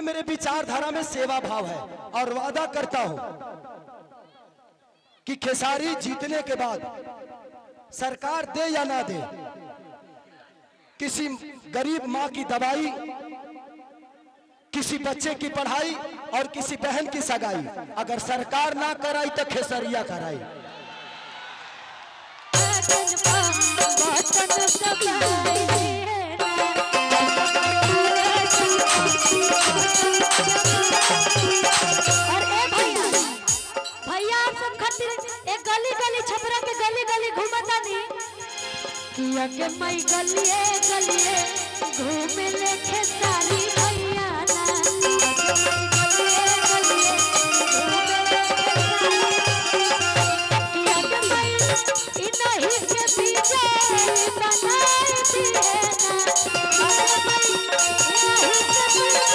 इसलिए मेरे विचारधारा में सेवा भाव है और वादा करता हूं कि खेसारी जीतने के बाद सरकार दे या ना दे, किसी गरीब मां की दवाई, किसी बच्चे की पढ़ाई और किसी बहन की सगाई अगर सरकार ना कराई तो खेसरिया कराई। भैया आप सब खातिर एक गली गली छपरा के गली गली घूमता नहीं किया के मई गलिए गलिए घूमे ले खेसारी भैया ना गलिए गलिए किया के मई इनही के पीछे बनाई दिए ना अरे मई इनही के पीछे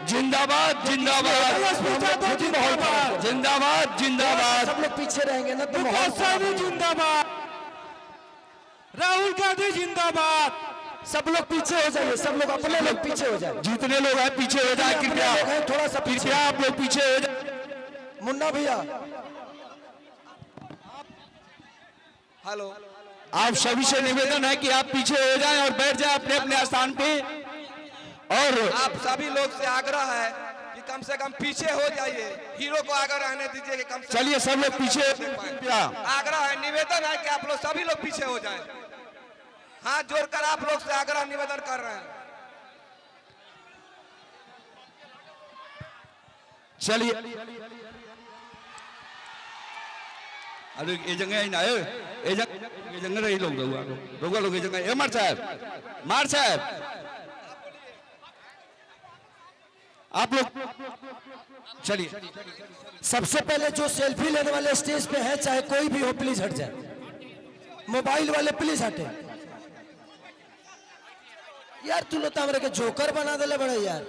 जिंदाबाद जिंदाबाद जिंदाबाद जिंदाबाद। सब लोग पीछे रहेंगे ना तो जिंदाबाद, राहुल गांधी जिंदाबाद। सब लोग पीछे हो जाइए, सब लोग अपने लोग पीछे हो जाए, जितने लोग हैं पीछे हो जाए कृपया, थोड़ा सा पीछे आप लोग पीछे हो जाए। मुन्ना भैया हेलो, आप सभी से निवेदन है कि आप पीछे हो जाएं और बैठ जाएं अपने अपने स्थान पे। और आप सभी लोग से आग्रह है कि कम से कम पीछे हो जाइए, हीरो को आगे रहने दीजिए कि कम से चलिए सब लोग पीछे। आग्रह है, निवेदन है कि आप लोग सभी लोग पीछे हो जाएं। हाथ जोड़कर आप लोग से आग्रह निवेदन कर रहे हैं। चलिए अरे ये जगह ही ना है, ये जगह रही लोग रोगा लोग ये जगह। मार साहब आप लोग चलिए। सबसे पहले जो सेल्फी लेने वाले स्टेज पे है, चाहे कोई भी हो, प्लीज हट जाए। मोबाइल वाले प्लीज हटे। यार तू लोग हमरे के जोकर बना देले बड़े यार।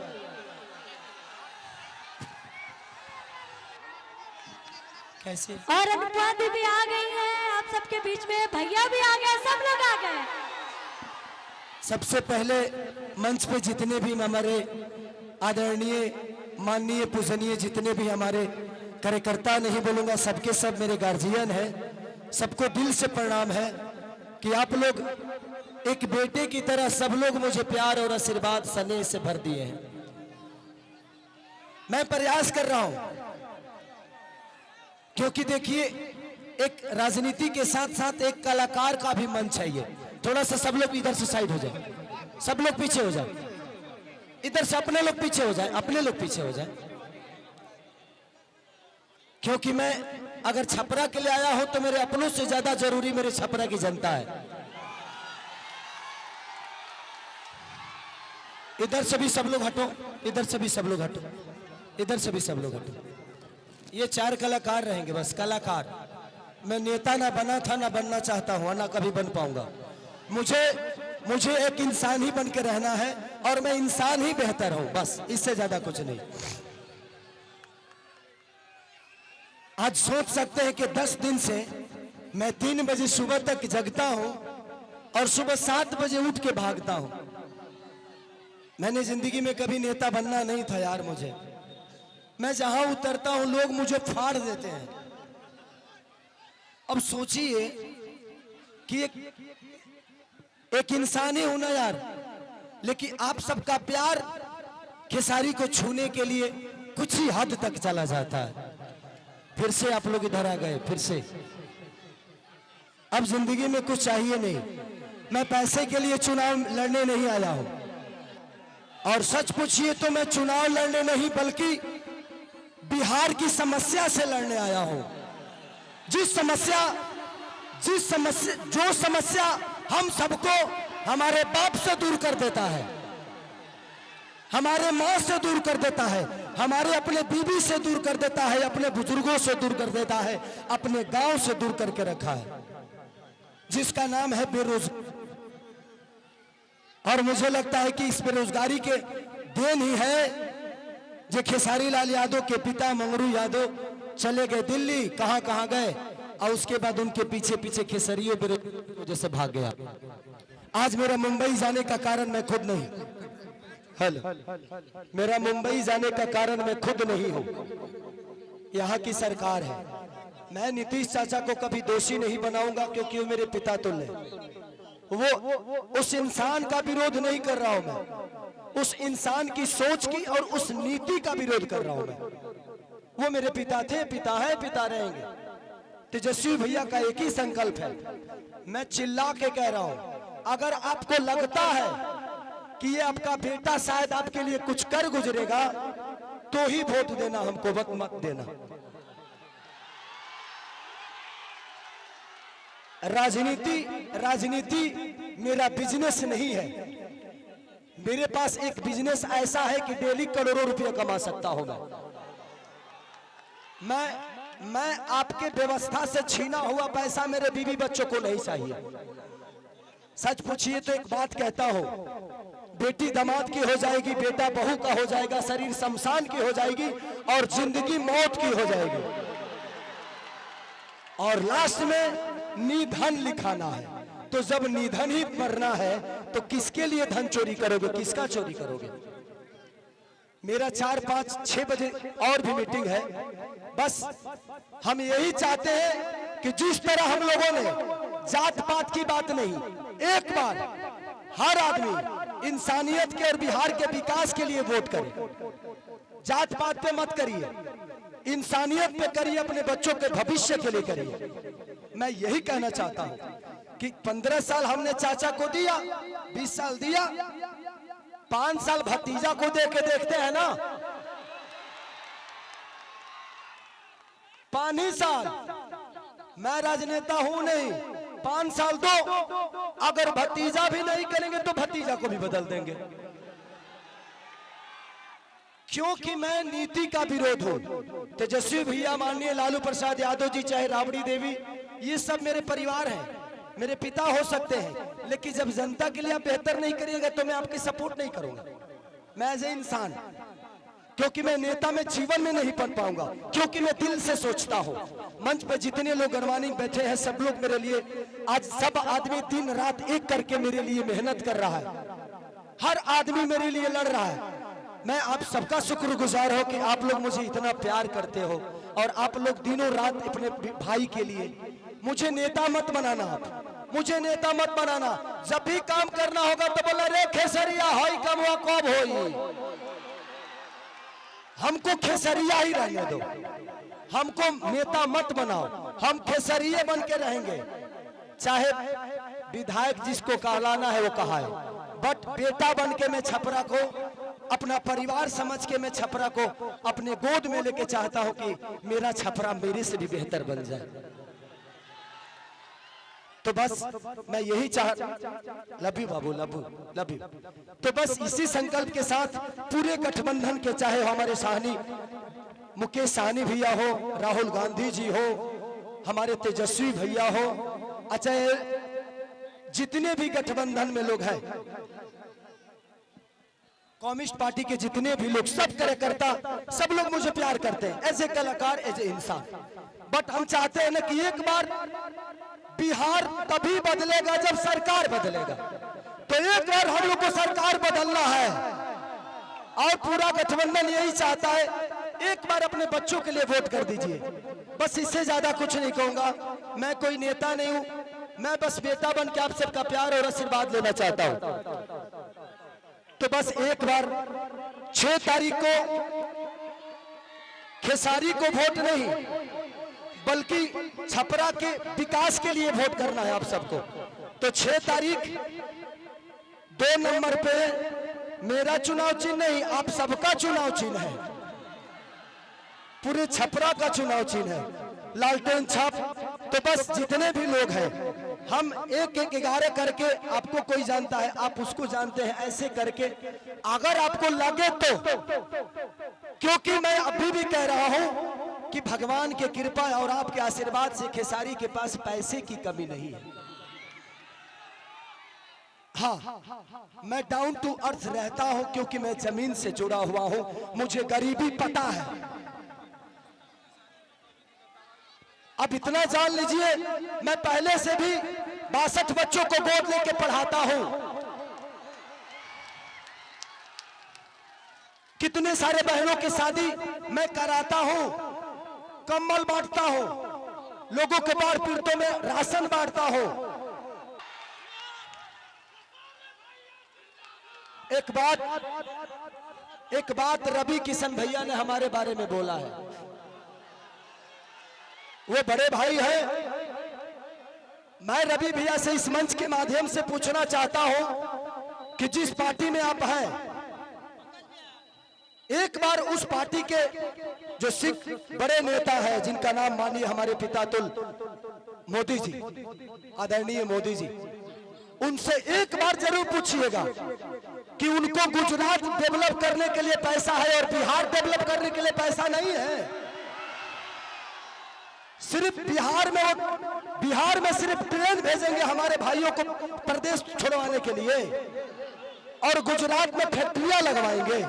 कैसे? और अनुपमा भी आ गई है आप सबके बीच में, भैया भी आ गए, सब लोग आ गए। सबसे पहले मंच पे जितने भी हमारे आदरणीय माननीय पूजनीय जितने भी हमारे कार्यकर्ता, नहीं बोलूंगा सबके सब मेरे गार्जियन हैं, सबको दिल से प्रणाम है कि आप लोग एक बेटे की तरह सब लोग मुझे प्यार और आशीर्वाद स्नेह से भर दिए हैं। मैं प्रयास कर रहा हूं क्योंकि देखिए एक राजनीति के साथ साथ एक कलाकार का भी मन चाहिए। थोड़ा सा सब लोग इधर से साइड हो जाए, सब लोग पीछे हो जाए, इधर से अपने लोग पीछे हो जाए, अपने लोग पीछे हो जाए। क्योंकि मैं अगर छपरा के लिए आया हूं तो मेरे अपनों से ज्यादा जरूरी मेरे छपरा की जनता है। इधर से भी सब लोग हटो, इधर से भी सब लोग हटो, इधर से भी सब लोग हटो। ये 4 कलाकार रहेंगे बस, कलाकार। मैं नेता ना बना था, ना बनना चाहता हूं, ना कभी बन पाऊंगा। मुझे एक इंसान ही बन के रहना है और मैं इंसान ही बेहतर हूं, बस इससे ज्यादा कुछ नहीं। आज सोच सकते हैं कि 10 दिन से मैं 3 बजे सुबह तक जगता हूं और सुबह 7 बजे उठ के भागता हूं। मैंने जिंदगी में कभी नेता बनना नहीं था यार। मुझे, मैं जहां उतरता हूं लोग मुझे फाड़ देते हैं। अब सोचिए कि एक इंसान ही हूं ना यार, लेकिन आप सबका प्यार खेसारी को छूने के लिए कुछ ही हद तक चला जाता है। फिर से आप लोग इधर आ गए, फिर से। अब जिंदगी में कुछ चाहिए नहीं। मैं पैसे के लिए चुनाव लड़ने नहीं आया हूं, और सच पूछिए तो मैं चुनाव लड़ने नहीं बल्कि बिहार की समस्या से लड़ने आया हूं। जो समस्या हम सबको हमारे बाप से दूर कर देता है, हमारे माँ से दूर कर देता है, हमारे अपने बीवी से दूर कर देता है, अपने बुजुर्गों से दूर कर देता है, अपने गांव से दूर करके रखा है, जिसका नाम है बेरोजगारी। और मुझे लगता है कि इस बेरोजगारी के देन ही है जो खेसारी लाल यादव के पिता मंगरू यादव चले गए दिल्ली, कहां कहां गए, और उसके बाद उनके पीछे पीछे खेसरियों बेरोजगारी की वजह से भाग गया। आज मेरा मुंबई जाने का कारण मैं खुद नहीं, मेरा मुंबई जाने का कारण मैं खुद नहीं हूं, यहाँ की सरकार है। मैं नीतीश चाचा को कभी दोषी नहीं बनाऊंगा, क्योंकि वो मेरे पिता तुल्य हैं। वो उस इंसान का विरोध नहीं कर रहा हूं मैं, उस इंसान की सोच की और उस नीति का विरोध कर रहा हूं मैं। वो मेरे पिता थे, पिता है, पिता रहेंगे। तेजस्वी भैया का एक ही संकल्प है, मैं चिल्ला के कह रहा हूं, अगर आपको लगता है कि ये आपका बेटा शायद आपके लिए कुछ कर गुजरेगा, तो ही वोट देना, हमको वक्त मत देना। राजनीति मेरा बिजनेस नहीं है। मेरे पास एक बिजनेस ऐसा है कि डेली करोड़ों रुपए कमा सकता हूं मैं आपके व्यवस्था से छीना हुआ पैसा मेरे बीवी बच्चों को नहीं चाहिए। सच पूछिए तो एक बात कहता हूं, बेटी दामाद की हो जाएगी, बेटा बहू का हो जाएगा, शरीर शमशान की हो जाएगी, और जिंदगी मौत की हो जाएगी, और लास्ट में निधन लिखाना है। तो जब निधन ही मरना है तो किसके लिए धन चोरी करोगे, किसका चोरी करोगे? मेरा 4, 5, 6 बजे और भी मीटिंग है। बस हम यही चाहते हैं कि जिस तरह हम लोगों ने जात पात की बात नहीं, एक बार हर आदमी इंसानियत के और बिहार के विकास के लिए वोट करे। जात पात पे मत करिए, इंसानियत पे करिए, अपने बच्चों के भविष्य के लिए करिए। मैं यही कहना चाहता हूं कि 15 साल हमने चाचा को दिया, 20 साल दिया, 5 साल भतीजा को दे के देखते हैं ना। 5 ही साल, मैं राजनेता हूं नहीं, 5 साल दो, अगर भतीजा भी नहीं करेंगे तो भतीजा को भी बदल देंगे, क्योंकि मैं नीति का विरोध हूं। तेजस्वी भैया, माननीय लालू प्रसाद यादव जी, चाहे राबड़ी देवी, ये सब मेरे परिवार हैं, मेरे पिता हो सकते हैं, लेकिन जब जनता के लिए आप बेहतर नहीं करिएगा तो मैं आपकी सपोर्ट नहीं करूंगा। मैं एज ए इंसान, क्योंकि मैं नेता में जीवन में नहीं बन पाऊंगा, क्योंकि मैं दिल से सोचता हूं। मंच पे जितने लोग गणमानी बैठे हैं, सब लोग मेरे लिए, आज सब आदमी दिन रात एक करके मेरे लिए मेहनत कर रहा है, हर आदमी मेरे लिए लड़ रहा है। मैं आप सबका शुक्रगुजार हो कि आप लोग मुझे इतना प्यार करते हो, और आप लोग दिनों रात अपने भाई के लिए। मुझे नेता मत बनाना, आप मुझे नेता मत बनाना। जब भी काम करना होगा तो बोला, रे खेसरिया होई कमवा कब होई, हमको खेसरिया ही रहने दो, हमको नेता मत बनाओ, हम खेसरिये बन के रहेंगे। चाहे विधायक जिसको कहलाना है वो कहा है, बट बेटा बन के मैं छपरा को, अपना परिवार समझ के मैं छपरा को अपने गोद में लेके चाहता हूं कि मेरा छपरा मेरे से भी बेहतर बन जाए। तो बस मैं यही love you Babu, love you. तो बस इसी संकल्प के साथ पूरे गठबंधन के, चाहे हमारे साहनी मुकेश साहनी भैया हो, राहुल गांधी जी हो, हमारे तेजस्वी भैया हो, चाहे जितने भी गठबंधन में लोग हैं, कम्युनिस्ट पार्टी के जितने भी लोग, सब कार्यकर्ता, सब लोग मुझे प्यार करते हैं एज ए कलाकार, एज ए इंसान। बट हम चाहते हैं ना कि एक बार बिहार तभी बदलेगा जब सरकार बदलेगा। तो एक बार हम लोग को सरकार बदलना है, और पूरा गठबंधन यही चाहता है, एक बार अपने बच्चों के लिए वोट कर दीजिए। बस इससे ज्यादा कुछ नहीं कहूंगा। मैं कोई नेता नहीं हूं, मैं बस बेटा बन के आप सबका प्यार और आशीर्वाद लेना चाहता हूं। तो बस एक बार 6 तारीख को खेसारी को वोट नहीं बल्कि छपरा के विकास के लिए वोट करना है आप सबको। तो 6 तारीख 2 नंबर पे मेरा चुनाव चिन्ह नहीं, आप सबका चुनाव चिन्ह है, पूरे छपरा का चुनाव चिन्ह है, लालटेन छाप। तो बस जितने भी लोग हैं हम 1-1-11 करके, आपको कोई जानता है आप उसको जानते हैं, ऐसे करके अगर आपको लगे तो, क्योंकि मैं अभी भी कह रहा हूं कि भगवान की कृपा और आपके आशीर्वाद से खेसारी के पास पैसे की कमी नहीं है। हाँ, मैं डाउन टू अर्थ रहता हूं क्योंकि मैं जमीन से जुड़ा हुआ हूं, मुझे गरीबी पता है। अब इतना जान लीजिए, मैं पहले से भी 62 बच्चों को गोद लेके पढ़ाता हूं, कितने सारे बहनों की शादी मैं कराता हूं, कंबल बांटता हूं, लोगों के बाढ़ पीड़ितों में राशन बांटता हूं। एक बात रवि किशन भैया ने हमारे बारे में बोला है, वो बड़े भाई हैं। मैं रवि भैया से इस मंच के माध्यम से पूछना चाहता हूं कि जिस पार्टी में आप हैं, एक बार उस पार्टी के जो सिख बड़े नेता हैं, जिनका नाम मानिए हमारे पितातुल मोदी जी, आदरणीय मोदी जी, उनसे एक बार जरूर पूछिएगा कि उनको गुजरात डेवलप करने के लिए पैसा है और बिहार डेवलप करने के लिए पैसा नहीं है। सिर्फ बिहार में सिर्फ ट्रेन भेजेंगे हमारे भाइयों को प्रदेश छुड़वाने के लिए, और गुजरात में फैक्ट्रियां लगवाएंगे।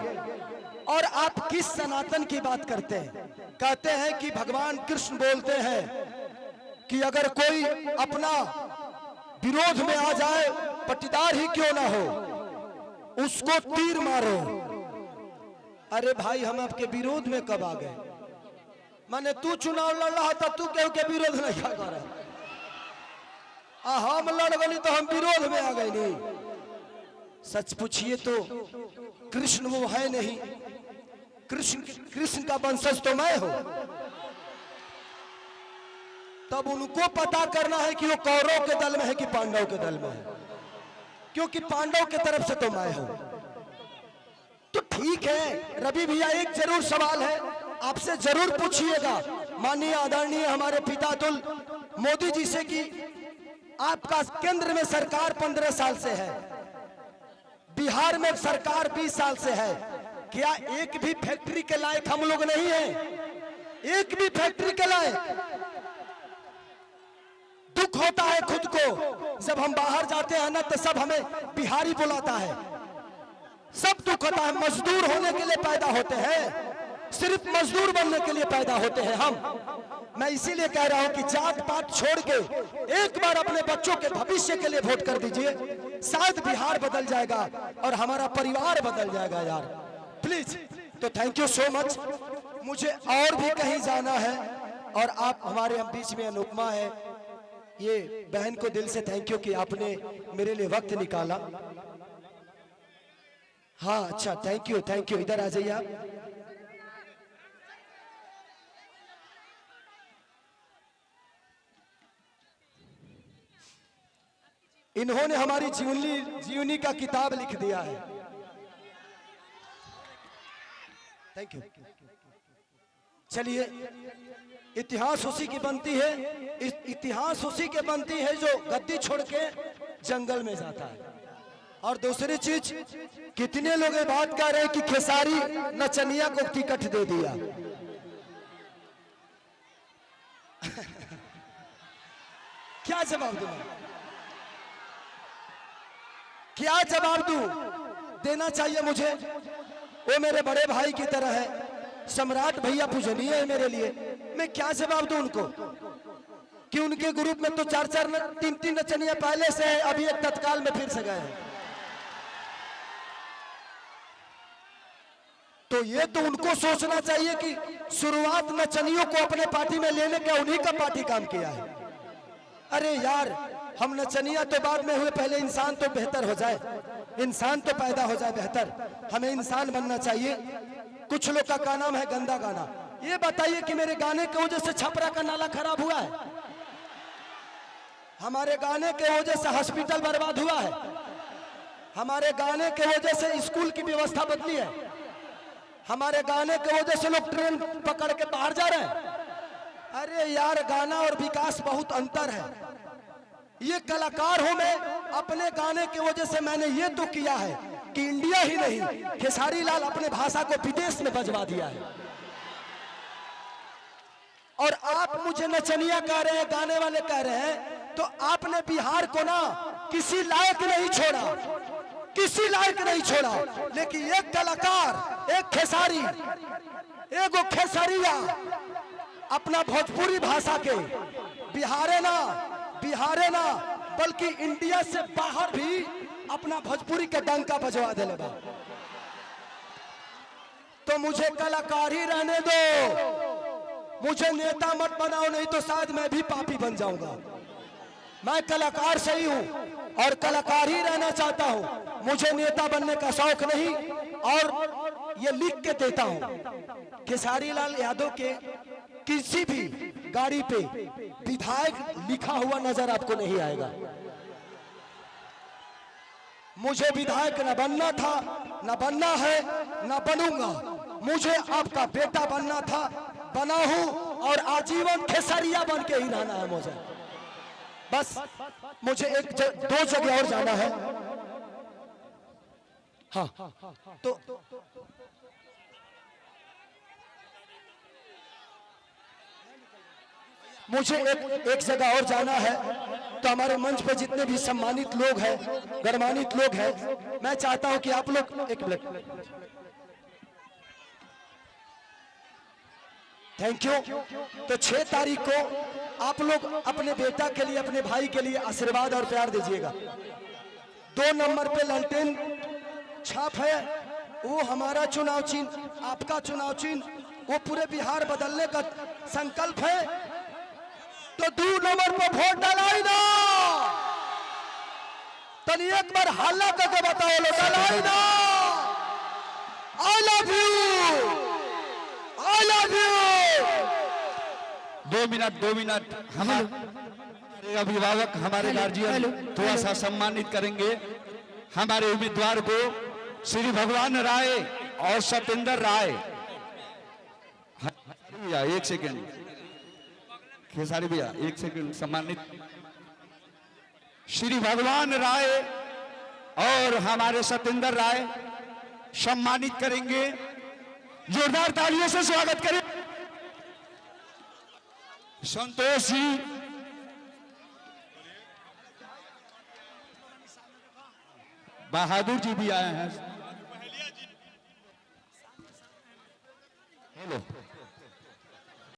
और आप किस सनातन की बात करते हैं? कहते हैं कि भगवान कृष्ण बोलते हैं कि अगर कोई अपना विरोध में आ जाए, पट्टीदार ही क्यों ना हो, उसको तीर मारो। अरे भाई, हम आपके विरोध में कब आ गए? माने तू चुनाव लड़ रहा था, तू केहू के विरोध नहीं कर रहा, हम लड़ गए तो हम विरोध में आ गए नहीं। सच पूछिए तो कृष्ण वो है नहीं, कृष्ण का वंशज तो मैं हूं। तब उनको पता करना है कि वो कौरव के दल में है कि पांडव के दल में है, क्योंकि पांडव के तरफ से तो मैं हूं। तो ठीक है रवि भैया, एक जरूर सवाल है आपसे जरूर पूछिएगा माननीय आदरणीय हमारे पितातुल मोदी जी से कि आपका केंद्र में सरकार 15 साल से है, बिहार में सरकार 20 साल से है, क्या एक भी फैक्ट्री के लायक हम लोग नहीं हैं? एक भी फैक्ट्री के लायक? दुख होता है खुद को जब हम बाहर जाते हैं ना, तो सब हमें बिहारी बुलाता है, सब दुख होता है। मजदूर होने के लिए पैदा होते हैं, सिर्फ मजदूर बनने के लिए पैदा होते हैं हम। मैं इसीलिए कह रहा हूं कि जात पात छोड़ के एक बार अपने बच्चों के भविष्य के लिए वोट कर दीजिए, शायद बिहार बदल जाएगा और हमारा परिवार बदल जाएगा यार, प्लीज। तो थैंक यू सो मच। मुझे और भी कहीं जाना है और आप हमारे बीच में अनुपमा है, ये बहन को दिल से थैंक यू कि आपने मेरे लिए वक्त निकाला। हाँ अच्छा, थैंक यू, इधर आ जाइए आप। इन्होंने हमारी जीवनी का किताब लिख दिया है, थैंक यू। चलिए, इतिहास उसी की बनती है, इतिहास उसी के बनती है जो गद्दी छोड़ के जंगल में जाता है। और दूसरी चीज, कितने लोग ये बात कह रहे हैं कि खेसारी नचनिया को टिकट दे दिया। क्या जवाब दूं? क्या जवाब दूं? देना चाहिए मुझे, वो मेरे बड़े भाई की तरह है, सम्राट भैया पूजनीय है मेरे लिए। मैं क्या जवाब दूं उनको कि उनके ग्रुप में तो 4-4 3-3 नचनिया पहले से है, अभी एक तत्काल में फिर से गए हैं। तो ये तो उनको सोचना चाहिए कि शुरुआत नचनियों को अपने पार्टी में लेने का उन्हीं का पार्टी काम किया है। अरे यार, हम नचनिया तो बाद में हुए, पहले इंसान तो बेहतर हो जाए, इंसान तो पैदा हो जाए बेहतर। हमें इंसान बनना चाहिए। कुछ लोग का नाम है गंदा गाना। ये बताइए कि मेरे गाने की वजह से छपरा का नाला खराब हुआ है? हमारे गाने के वजह से हॉस्पिटल बर्बाद हुआ है? हमारे गाने के वजह से स्कूल की व्यवस्था बदली है? हमारे गाने के वजह से लोग ट्रेन पकड़ के बाहर जा रहे हैं? अरे यार, गाना और विकास बहुत अंतर है। ये कलाकार हूं मैं, अपने गाने की वजह से मैंने ये तो किया है कि इंडिया ही नहीं, खेसारी लाल अपने भाषा को विदेश में बजवा दिया है। और आप मुझे नचनिया कह रहे हैं, गाने वाले कह रहे हैं, तो आपने बिहार को ना किसी लायक नहीं छोड़ा, किसी लायक नहीं छोड़ा। लेकिन एक कलाकार, एक खेसारी, एगो खेसारिया अपना भोजपुरी भाषा के बिहारे ना बल्कि इंडिया से बाहर भी अपना भोजपुरी के डंका बजवा दे लेगा। तो मुझे कलाकार ही रहने दो, मुझे नेता मत बनाओ, नहीं तो शायद मैं भी पापी बन जाऊंगा। मैं कलाकार सही हूं और कलाकार ही रहना चाहता हूं। मुझे नेता बनने का शौक नहीं, और ये लिख के देता हूं, खेसारी लाल यादव के किसी भी गाड़ी पे विधायक लिखा हुआ नजर आपको नहीं आएगा। मुझे विधायक न बनना था, न बनना है, न बनूंगा। मुझे आपका बेटा बनना था, बना हूं, और आजीवन खेसारिया बन के ही रहना है मुझे। बस मुझे दो जगह और जाना है। हाँ, तो मुझे एक जगह और जाना है। तो हमारे मंच पर जितने भी सम्मानित लोग हैं, गणमान्वित लोग हैं, मैं चाहता हूं कि आप लोग एक मिनट, थैंक यू। तो 6 तारीख को आप लोग अपने बेटा के लिए, अपने भाई के लिए आशीर्वाद और प्यार दीजिएगा। 2 नंबर पे लालटेन छाप है, वो हमारा चुनाव चिन्ह, आपका चुनाव चिन्ह, वो पूरे बिहार बदलने का संकल्प है। तो 2 नंबर पर वोट डालाई ना, तनी एक बार हल्ला करके बताओ लो, डालाई ना। I love you, I love you. 2 minute हमारे अभिभावक, हमारे गार्जियन थोड़ा सा सम्मानित करेंगे हमारे उम्मीदवार को, श्री भगवान राय और सतेंद्र राय। भैया 1 सेकेंड, खेसारी भैया 1 सेकेंड, सम्मानित श्री भगवान राय और हमारे सतेंद्र राय सम्मानित करेंगे। जोरदार तालियों से स्वागत करें। संतोष जी, बहादुर जी भी आए हैं।